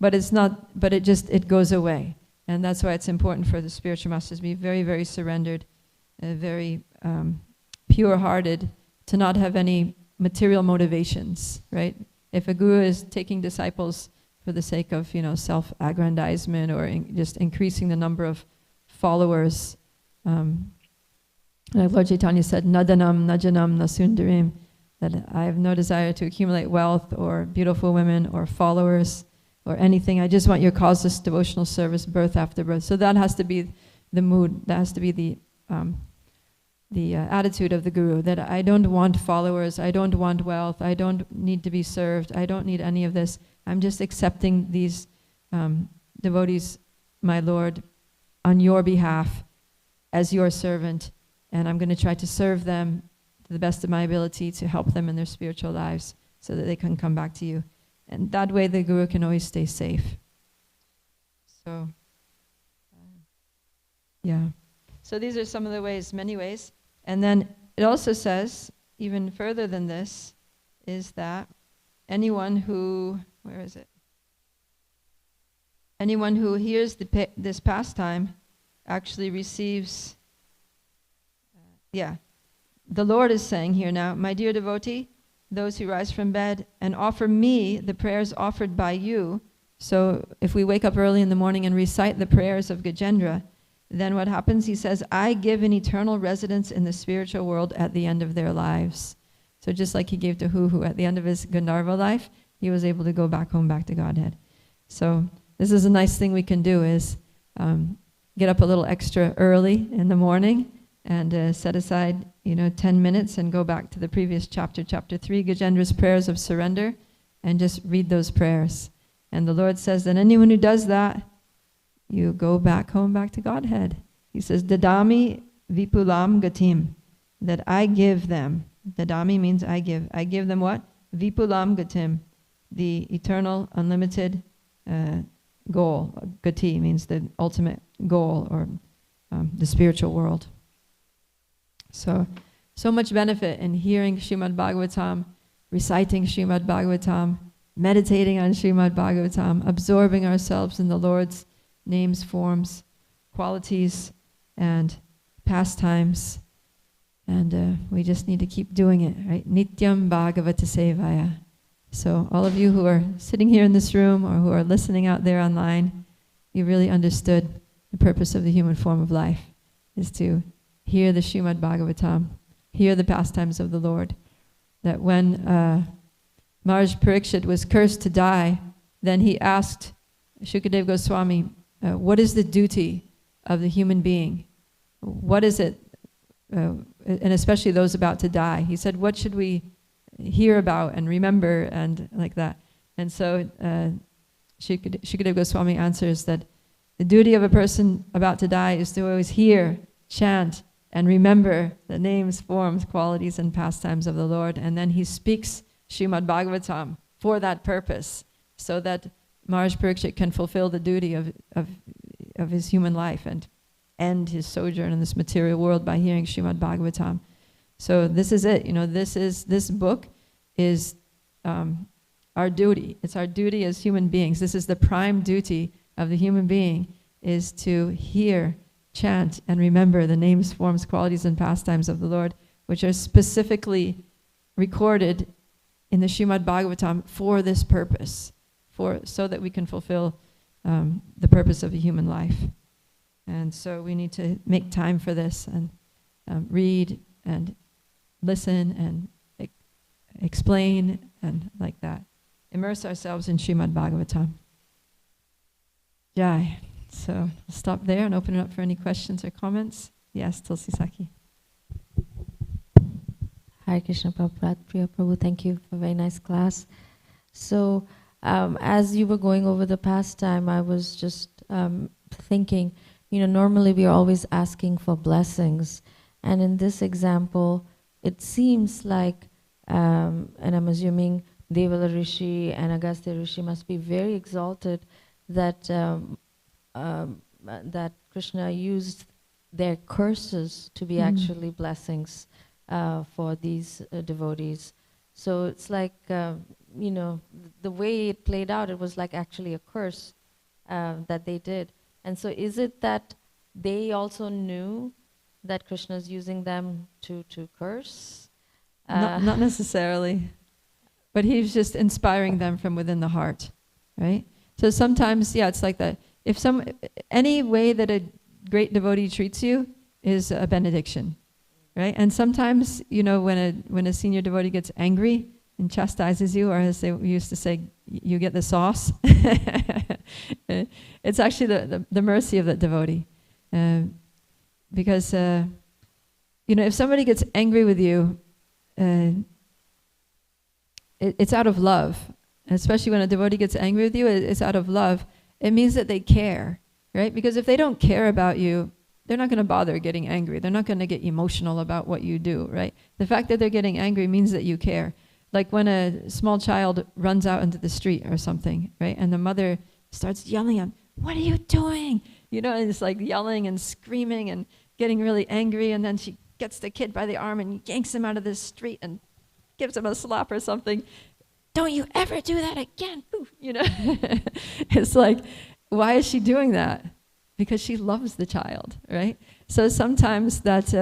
but it's not, but it goes away. And that's why it's important for the spiritual masters to be very, very surrendered, very pure-hearted, to not have any material motivations, right? If a guru is taking disciples for the sake of, self-aggrandizement or just increasing the number of followers, like Lord Chaitanya said, nadanam, najanam, nasundarim, that I have no desire to accumulate wealth or beautiful women or followers or anything. I just want your causeless devotional service, birth after birth. So that has to be the mood. That has to be the attitude of the Guru, that I don't want followers, I don't want wealth, I don't need to be served, I don't need any of this. I'm just accepting these devotees, my Lord, on your behalf as your servant, and I'm going to try to serve them to the best of my ability to help them in their spiritual lives so that they can come back to you. And that way the Guru can always stay safe. So, yeah. So these are some of the ways, many ways. And then it also says, even further than this, is that anyone who, where is it? Anyone who hears this pastime actually receives, the Lord is saying here now, my dear devotee, those who rise from bed and offer me the prayers offered by you. So if we wake up early in the morning and recite the prayers of Gajendra, then what happens? He says, I give an eternal residence in the spiritual world at the end of their lives. So just like he gave to Hu at the end of his Gandharva life, he was able to go back home, back to Godhead. So this is a nice thing we can do, is get up a little extra early in the morning and set aside 10 minutes and go back to the previous chapter, chapter 3, Gajendra's prayers of surrender, and just read those prayers. And the Lord says that anyone who does that, you go back home, back to Godhead. He says, Dadami vipulam gatim, that I give them. Dadami means I give. I give them what? Vipulam gatim, the eternal, unlimited goal. Gati means the ultimate goal, or the spiritual world. So much benefit in hearing Srimad Bhagavatam, reciting Srimad Bhagavatam, meditating on Srimad Bhagavatam, absorbing ourselves in the Lord's names, forms, qualities, and pastimes. And we just need to keep doing it, right? Nityam Bhagavata Sevaya. So all of you who are sitting here in this room or who are listening out there online, you really understood the purpose of the human form of life, is to hear the Srimad Bhagavatam, hear the pastimes of the Lord. That when Maharaj Parikshit was cursed to die, then he asked Shukadeva Goswami, what is the duty of the human being? What is it? And especially those about to die. He said, what should we hear about and remember, and like that? And so Shukadeva Goswami answers that the duty of a person about to die is to always hear, chant, and remember the names, forms, qualities, and pastimes of the Lord. And then he speaks Srimad Bhagavatam for that purpose, so that Maharaj Parikshit can fulfill the duty of his human life and end his sojourn in this material world by hearing Srimad Bhagavatam. So this is it. This book is our duty. It's our duty as human beings. This is the prime duty of the human being, is to hear, chant, and remember the names, forms, qualities, and pastimes of the Lord, which are specifically recorded in the Srimad Bhagavatam for this purpose, so that we can fulfill the purpose of a human life. And so we need to make time for this and read and listen and explain and like that. Immerse ourselves in Srimad Bhagavatam. Jai. So I'll stop there and open it up for any questions or comments. Yes, Tulsi Saki. Hare Krishna Prabhupada, Priya Prabhu, thank you for a very nice class. So as you were going over the pastime, I was just thinking, normally we are always asking for blessings. And in this example, it seems like, and I'm assuming Devala Rishi and Agastya Rishi must be very exalted that that Krishna used their curses to be actually blessings for these devotees. So it's like, the way it played out, it was like actually a curse that they did. And so is it that they also knew that Krishna is using them to curse? Not necessarily, but he's just inspiring them from within the heart, right? So sometimes, it's like that. If any way that a great devotee treats you is a benediction, right? And sometimes, when a senior devotee gets angry and chastises you, or as they used to say, you get the sauce, it's actually the mercy of that devotee. Because if somebody gets angry with you, it's out of love. Especially when a devotee gets angry with you, it's out of love. It means that they care, right? Because if they don't care about you, they're not going to bother getting angry. They're not going to get emotional about what you do, right? The fact that they're getting angry means that you care. Like when a small child runs out into the street or something, right? And the mother starts yelling at him, "What are you doing?" And it's like yelling and screaming and getting really angry. And then she gets the kid by the arm and yanks him out of the street and gives him a slap or something. "Don't you ever do that again." Poof, It's like, why is she doing that? Because she loves the child, right? So sometimes that,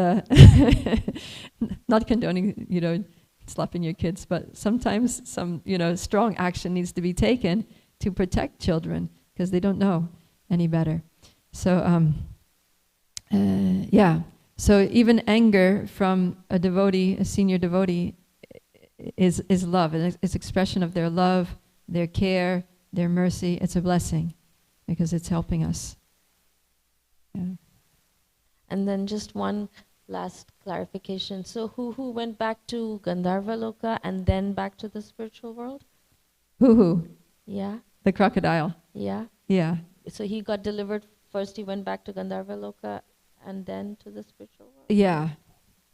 not condoning, slapping your kids, but sometimes some, strong action needs to be taken to protect children because they don't know any better. So, So even anger from a devotee, a senior devotee, is love. It's expression of their love, their care, their mercy. It's a blessing because it's helping us. Yeah. And then just one last clarification. So who went back to Gandharva Loka and then back to the spiritual world? Who? Yeah. The crocodile. Yeah. Yeah. So he got delivered first, he went back to Gandharva Loka and then to the spiritual world? Yeah.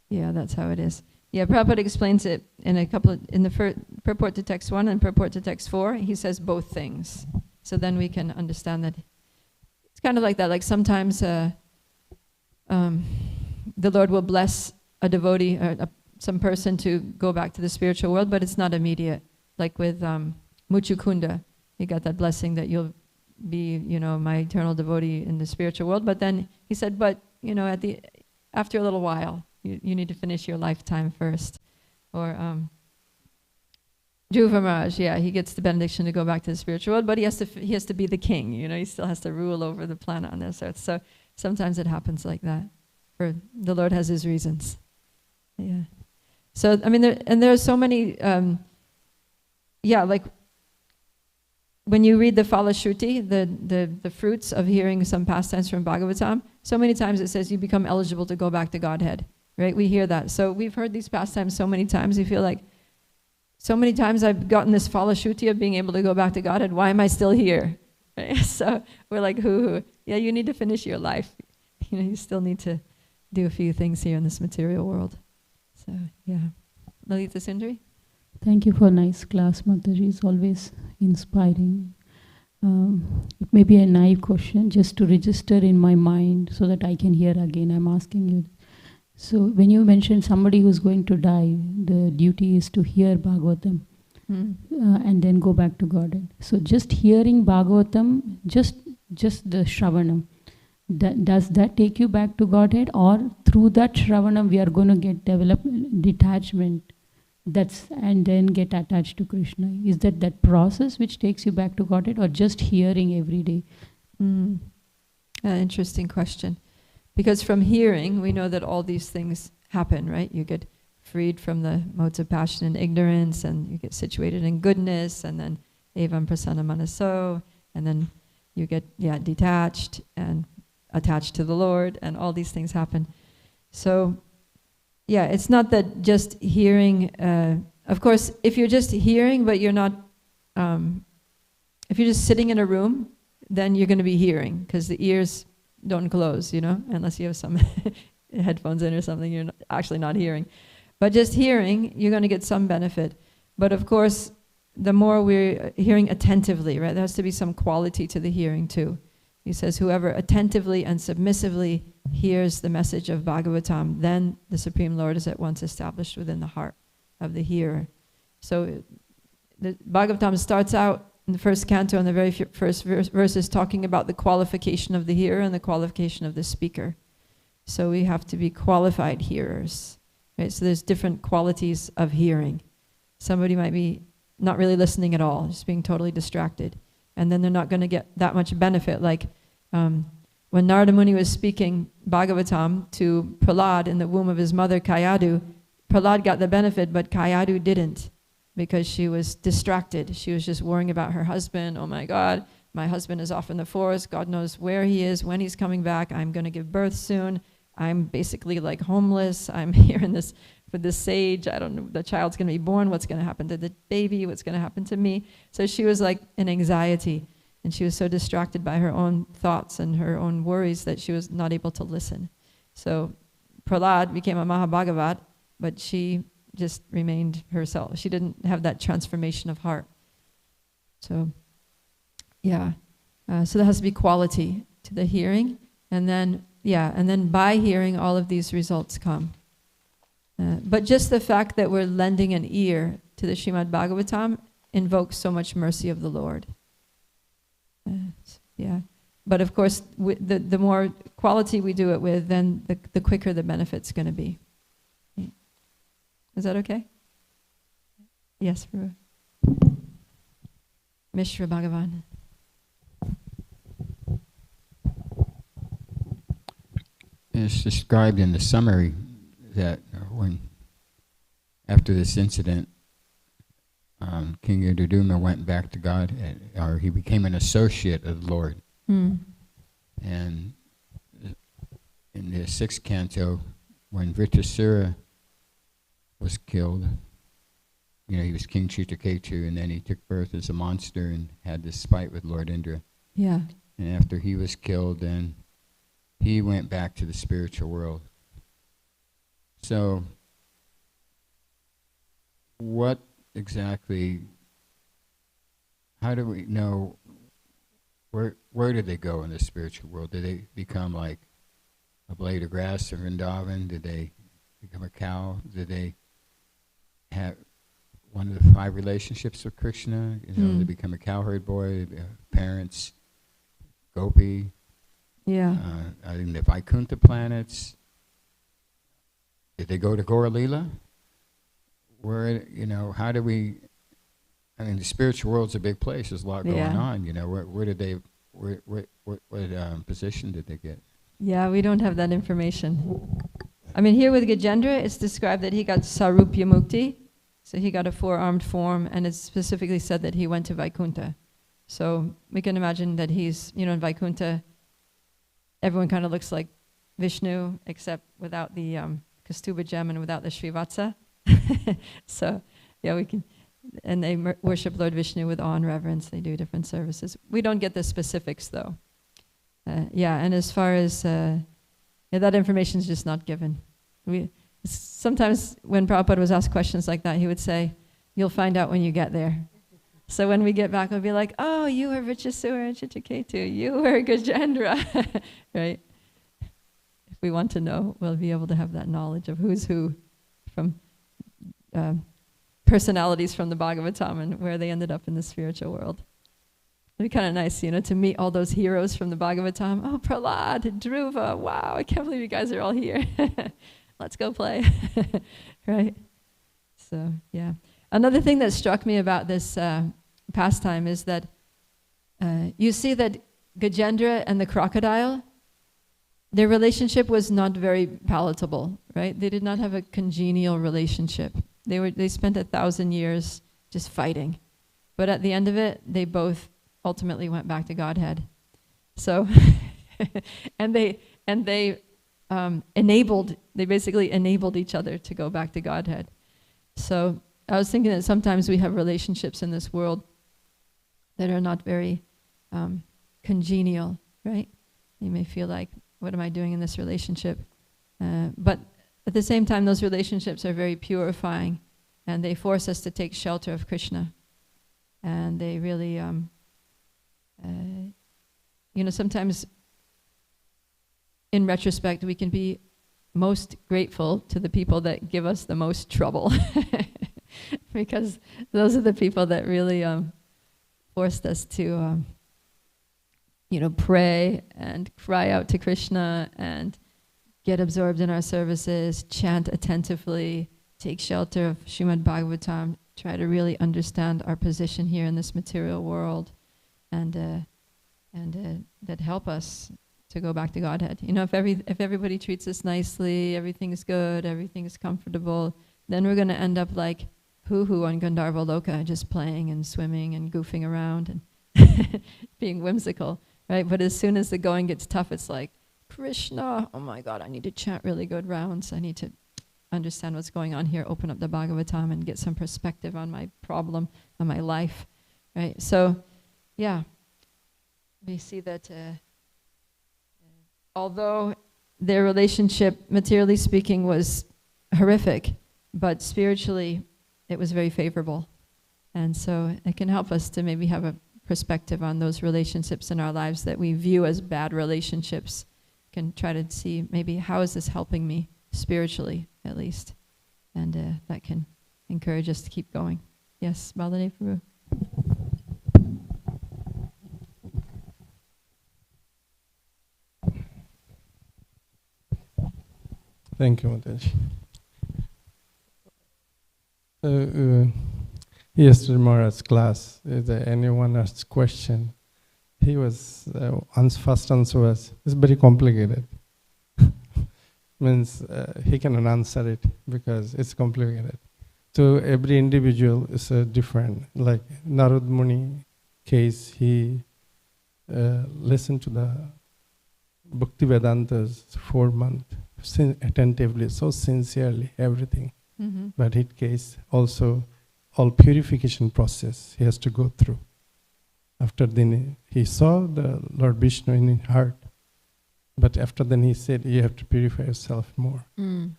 Yeah, that's how it is. Yeah, Prabhupada explains it in the purport to text 1 and purport to text 4. He says both things. So then we can understand that it's kind of like that. Like sometimes the Lord will bless a devotee or some person to go back to the spiritual world, but it's not immediate. Like with Muchukunda, he got that blessing that you'll be, my eternal devotee in the spiritual world. But then he said, but after a little while, you need to finish your lifetime first. Or Dhruva Maharaj, he gets the benediction to go back to the spiritual world, but he has to be the king. He still has to rule over the planet on this earth. So sometimes it happens like that. For the Lord has his reasons. Yeah. So there are so many. Like when you read the Falashruti, the fruits of hearing some pastimes from Bhagavatam, so many times it says you become eligible to go back to Godhead. Right? We hear that. So we've heard these pastimes so many times. We feel like so many times I've gotten this Falashruti of being able to go back to Godhead. Why am I still here? Right? So we're like, hoo-hoo. Yeah, you need to finish your life. You still need to do a few things here in this material world. So, yeah. Lalita Sundari? Thank you for nice class, Mataji. It's always inspiring. It may be a naive question, just to register in my mind so that I can hear again. I'm asking you. So when you mentioned somebody who's going to die, the duty is to hear Bhagavatam and then go back to Godhead. So just hearing Bhagavatam, just the Shravanam, does that take you back to Godhead, or through that Shravanam we are going to develop detachment and then get attached to Krishna? Is that process which takes you back to Godhead, or just hearing every day? Interesting question. Because from hearing, we know that all these things happen, right? You get freed from the modes of passion and ignorance, and you get situated in goodness, and then evam prasanna manaso, and then you get detached and attached to the Lord, and all these things happen. So, it's not that just hearing. Of course, if you're just hearing, but you're not, if you're just sitting in a room, then you're going to be hearing, because the ears don't close, unless you have some headphones in or something, you're actually not hearing. But just hearing, you're going to get some benefit. But of course, the more we're hearing attentively, right, there has to be some quality to the hearing too. He says, whoever attentively and submissively hears the message of Bhagavatam, then the Supreme Lord is at once established within the heart of the hearer. So the Bhagavatam starts out in the first canto, in the very first verses, talking about the qualification of the hearer and the qualification of the speaker. So we have to be qualified hearers, right? So there's different qualities of hearing. Somebody might be not really listening at all, just being totally distracted, and then they're not going to get that much benefit. Like when Narada Muni was speaking Bhagavatam to Prahlad in the womb of his mother Kayadu, Prahlad got the benefit, but Kayadu didn't, because she was distracted. She was just worrying about her husband. Oh my God, my husband is off in the forest. God knows where he is, when he's coming back. I'm going to give birth soon. I'm basically like homeless. I'm here in this with this sage. I don't know, the child's going to be born. What's going to happen to the baby? What's going to happen to me? So she was like in anxiety, and she was so distracted by her own thoughts and her own worries that she was not able to listen. So Prahlad became a Mahabhagavat, but she just remained herself. She didn't have that transformation of heart. So, yeah. So there has to be quality to the hearing, and then by hearing, all of these results come. But just the fact that we're lending an ear to the Srimad Bhagavatam invokes so much mercy of the Lord. Yeah. But of course, the more quality we do it with, then the quicker the benefit's going to be. Is that okay? Yes, Prabhu. Mishra Bhagavan. It's described in the summary that when, after this incident, King Yudhidhuma went back to God, or he became an associate of the Lord. And in the 6th canto, when Vritrasura was killed, he was King Chitraketu, and then he took birth as a monster and had this fight with Lord Indra. Yeah. And after he was killed, then he went back to the spiritual world. So, what exactly, how do we know, where did they go in the spiritual world? Did they become like a blade of grass in Vrindavan? Did they become a cow? Did they have one of the 5 relationships with Krishna? They become a cowherd boy, parents, gopi. Yeah. In the Vaikuntha planets. Did they go to Gaura-lila? Where, how do we, the spiritual world's a big place. There's a lot going on, Where did they, what position did they get? Yeah, we don't have that information. Here with Gajendra, it's described that he got Sarupya Mukti, so he got a 4-armed form, and it's specifically said that he went to Vaikuntha. So we can imagine that he's, in Vaikuntha, everyone kind of looks like Vishnu, except without the Kaustubha gem and without the Srivatsa. So, yeah, we can, and they worship Lord Vishnu with awe and reverence. They do different services. We don't get the specifics, though. And as far as, that information is just not given. Sometimes when Prabhupada was asked questions like that, he would say, "You'll find out when you get there." So when we get back, we'll be like, "Oh, you were Vritrasura and Chitraketu. You were Gajendra," right? If we want to know, we'll be able to have that knowledge of who's who from personalities from the Bhagavatam and where they ended up in the spiritual world. It'd be kind of nice, to meet all those heroes from the Bhagavatam. Oh, Prahlad, Dhruva, wow, I can't believe you guys are all here. Let's go play, right? So, yeah. Another thing that struck me about this pastime is that you see that Gajendra and the crocodile, their relationship was not very palatable, right? They did not have a congenial relationship. They spent 1,000 years just fighting. But at the end of it, they both ultimately went back to Godhead. So, and they basically enabled each other to go back to Godhead. So I was thinking that sometimes we have relationships in this world that are not very congenial, right? You may feel like, what am I doing in this relationship? But at the same time, those relationships are very purifying, and they force us to take shelter of Krishna. And they really, sometimes in retrospect, we can be most grateful to the people that give us the most trouble. Because those are the people that really forced us to, pray and cry out to Krishna and get absorbed in our services, chant attentively, take shelter of Srimad Bhagavatam, try to really understand our position here in this material world, and that help us to go back to Godhead. If everybody treats us nicely, everything's good, everything's comfortable, then we're going to end up like Hoo-hoo on Gandharva Loka, just playing and swimming and goofing around and being whimsical, right? But as soon as the going gets tough, it's like, Krishna. Oh my God, I need to chant really good rounds. I need to understand what's going on here, open up the Bhagavatam and get some perspective on my problem, on my life, right? So, yeah, we see that although their relationship, materially speaking, was horrific, but spiritually it was very favorable. And so it can help us to maybe have a perspective on those relationships in our lives that we view as bad relationships. Can try to see maybe how is this helping me spiritually, at least. And that can encourage us to keep going. Yes, Baladev Prabhu. Thank you, Mataji. Yesterday Maharaj's class, if anyone asks question, he was, first answer was, it's very complicated. Means he cannot answer it because it's complicated. So every individual is different. Like Narad Muni case, he listened to the Bhakti Vedantas 4 months, attentively, so sincerely, everything. Mm-hmm. But his case also, all purification process he has to go through. After then he saw the Lord Vishnu in his heart. But after then he said, you have to purify yourself more. Mm.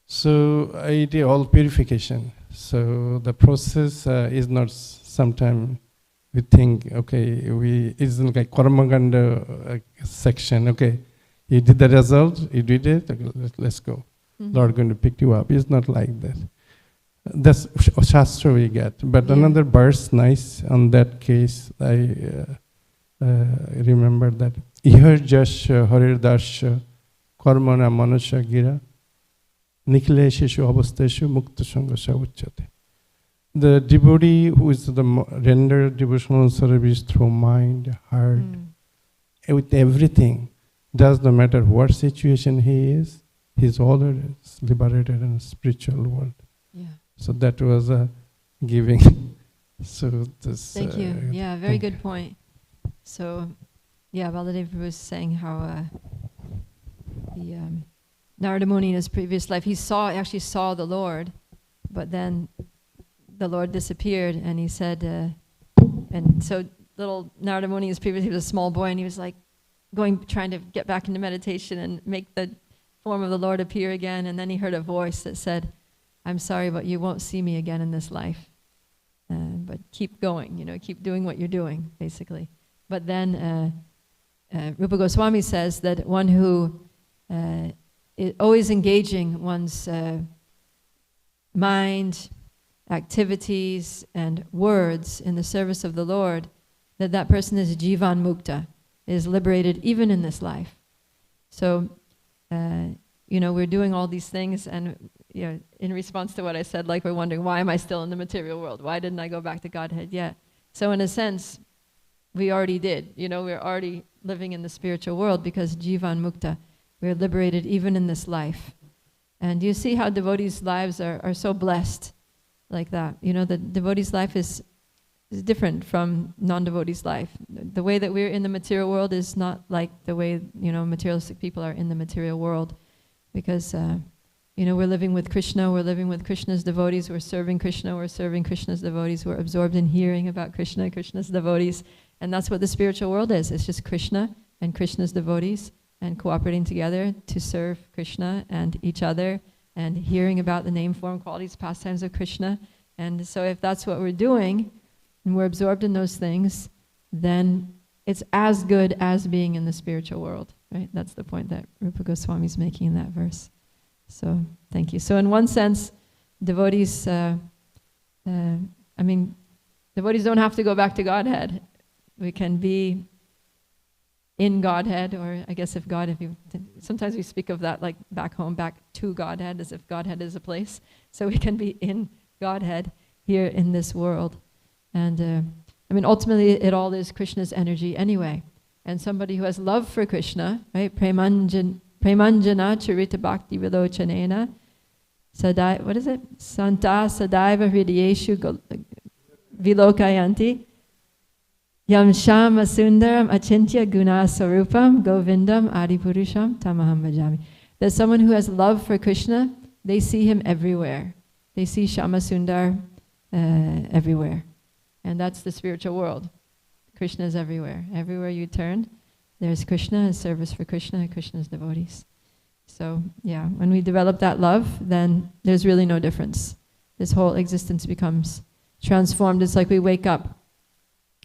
So I did all purification. So the process is not sometime we think, okay, it's like Karmaganda section, okay, you did the result, you did it, okay, let's go. Mm-hmm. Lord going to pick you up. It's not like that. That's Shastra we get. But another verse nice on that case, I remember that. Ihar jasya harir dasya karmana manasya gira niklesheshu avasteshu mukta sangasya uchyate. The devotee who is the render devotional service through mind, heart, with everything, does no matter what situation he is, he's already liberated in the spiritual world. Yeah. So that was a giving. So this. Thank you. Yeah, very good point. So, yeah, Baladev was saying how the Narada Muni in his previous life, he actually saw the Lord, but then the Lord disappeared, and he said, and so little Narada Muni was previously a small boy, and he was like trying to get back into meditation and make the form of the Lord appear again, and then he heard a voice that said, I'm sorry, but you won't see me again in this life. But keep going, keep doing what you're doing, basically. But then Rupa Goswami says that one who is always engaging one's mind, activities, and words in the service of the Lord, that person is jivan mukta, is liberated even in this life. So, we're doing all these things, and in response to what I said, like we're wondering, why am I still in the material world? Why didn't I go back to Godhead yet? So in a sense, we already did. We're already living in the spiritual world because jivan mukta, we're liberated even in this life. And you see how devotees' lives are so blessed like that. The devotee's life is different from non-devotee's life. The way that we're in the material world is not like the way, materialistic people are in the material world. Because, we're living with Krishna, we're living with Krishna's devotees, we're serving Krishna, we're serving Krishna's devotees, we're absorbed in hearing about Krishna, Krishna's devotees. And that's what the spiritual world is. It's just Krishna and Krishna's devotees and cooperating together to serve Krishna and each other and hearing about the name, form, qualities, pastimes of Krishna. And so if that's what we're doing, and we're absorbed in those things, then it's as good as being in the spiritual world, right? That's the point that Rupa Goswami is making in that verse. So, thank you. So in one sense, devotees, devotees don't have to go back to Godhead. We can be in Godhead, or I guess sometimes we speak of that like back home, back to Godhead, as if Godhead is a place. So we can be in Godhead here in this world. And ultimately it all is Krishna's energy anyway. And somebody who has love for Krishna, right? Premanjana charita bhakti vilochanena sadai, what is it? Santa sadaiva hridayeshu vilokayanti Yam Shama Sundaram Achintya Guna Sarupam Govindam Adipurusham Tamaham Bhajami. There's someone who has love for Krishna, they see him everywhere. They see Shama Sundar everywhere. And that's the spiritual world. Krishna is everywhere. Everywhere you turn, there's Krishna, his service for Krishna, Krishna's devotees. So yeah, when we develop that love, then there's really no difference. This whole existence becomes transformed. It's like we wake up,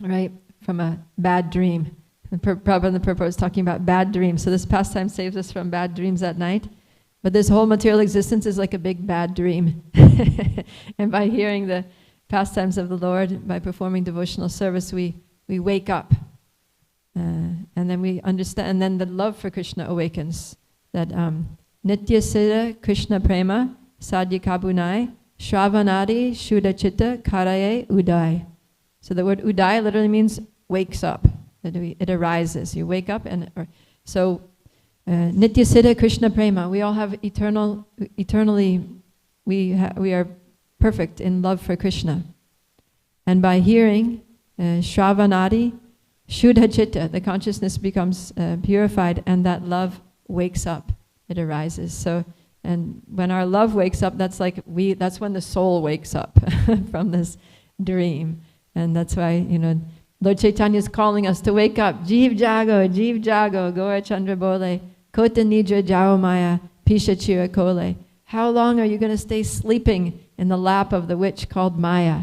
right, from a bad dream. Prabhupada and the Purport is talking about bad dreams. So this pastime saves us from bad dreams at night. But this whole material existence is like a big bad dream. And by hearing the pastimes of the Lord, by performing devotional service, we wake up. And then we understand, and then the love for Krishna awakens. That Nitya Siddha Krishna Prema Sadhya Kabunai Shravanadi Shuddha Chitta Karaye Uday. So the word Uday literally means wakes up. It arises. You wake up and so Nitya Siddha Krishna Prema. We all have eternally we are perfect in love for Krishna. And by hearing Shravanadi Shuddha Chitta, the consciousness becomes purified, and that love wakes up, it arises. So, and when our love wakes up, that's when the soul wakes up from this dream. And that's why, Lord Chaitanya is calling us to wake up. Jeev Jago, Gaura Chandra Bole, Kota Nidra Jao Maya, Pisha Chira Kole. How long are you going to stay sleeping in the lap of the witch called Maya?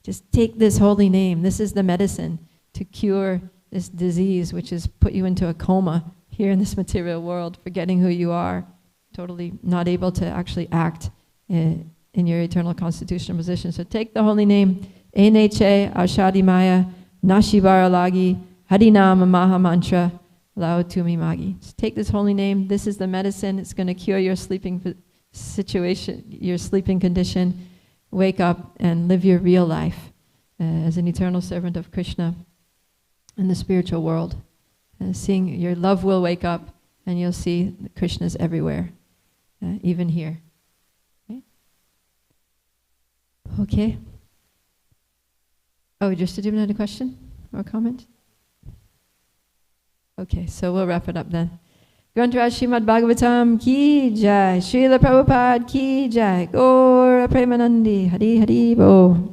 Just take this holy name. This is the medicine to cure this disease, which has put you into a coma here in this material world, forgetting who you are, totally not able to actually act in your eternal constitutional position. So take the holy name, Eneche Ashadi Maya, Nashivara Lagi, Harinama Maha Mantra, Lao Tumi Magi. Just take this holy name. This is the medicine. It's going to cure your sleeping situation, your sleeping condition. Wake up and live your real life as an eternal servant of Krishna in the spiritual world. Seeing your love will wake up, and you'll see that Krishna's everywhere, even here. Okay. Oh, just did you have a question or comment? Okay, so we'll wrap it up then. Grantaraj Srimad Bhagavatam ki jai, Srila Prabhupada ki jai, Gaura Premanandi, Hari Hari Bo.